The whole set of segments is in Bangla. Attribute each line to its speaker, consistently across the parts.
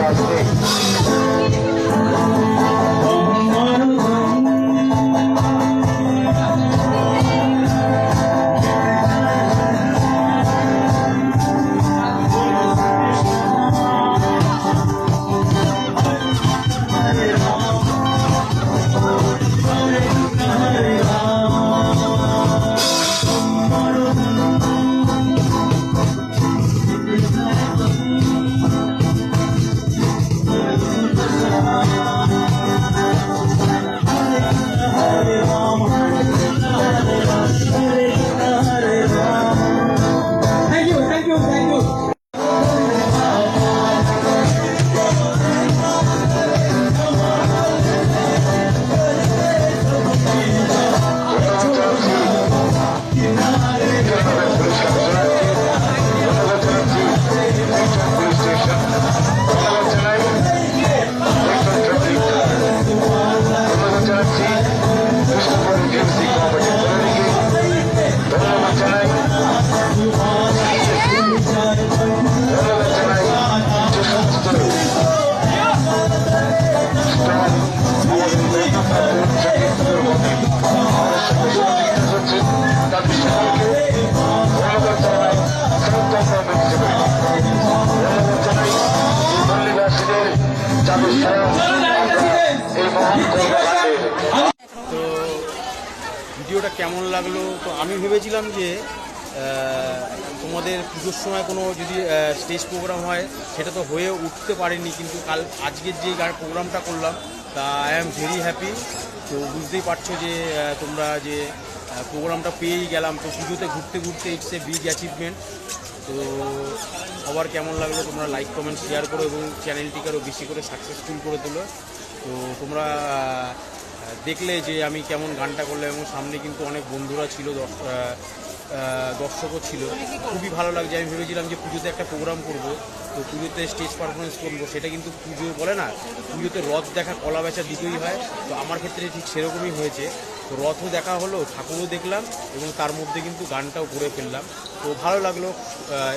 Speaker 1: আসবে।
Speaker 2: তো ভিডিওটা কেমন লাগলো? তো আমি ভেবেছিলাম যে তোমাদের পুজোর সময় কোনো যদি স্টেজ প্রোগ্রাম হয় সেটা তো হয়ে উঠতে পারেনি, কিন্তু আজকের যে প্রোগ্রামটা করলাম তা আই অ্যাম ভেরি হ্যাপি। তো বুঝতেই পারছো যে তোমরা যে প্রোগ্রামটা পেয়েই গেলাম। তো পুজোতে ঘুরতে ঘুরতে ইটস এ বিগ অ্যাচিভমেন্ট। তো সবার কেমন লাগলো তোমরা লাইক কমেন্ট শেয়ার করো এবং চ্যানেলটিকে আরও বেশি করে সাকসেসফুল করে তোলো। তো তোমরা দেখলে যে আমি কেমন গানটা করলাম এবং সামনে কিন্তু অনেক বন্ধুরা ছিল, দর্শকও ছিল। খুবই ভালো লাগছে। আমি ভেবেছিলাম যে পুজোতে একটা প্রোগ্রাম করব, তো পুজোতে স্টেজ পারফরমেন্স করবো, সেটা কিন্তু পুজো বলে না, পুজোতে রথ দেখা কলা বেচা দুটোই হয়। তো আমার ক্ষেত্রে ঠিক সেরকমই হয়েছে। তো রথও দেখা হলো, ঠাকুরও দেখলাম এবং তার মধ্যে কিন্তু গানটাও করে ফেললাম। তো ভালো লাগলো।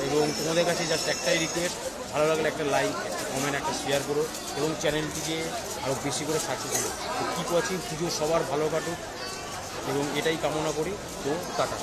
Speaker 2: এবং তোমাদের কাছে জাস্ট একটাই রিকোয়েস্ট, ভালো লাগলে একটা লাইক, একটা কমেন্ট, একটা শেয়ার করো এবং চ্যানেলটিকে আরও বেশি করে সাকসেস করো। তো কীপ ওয়াচিং। পুজো সবার ভালো কাটুক এবং এটাই কামনা করি। তো টাটা।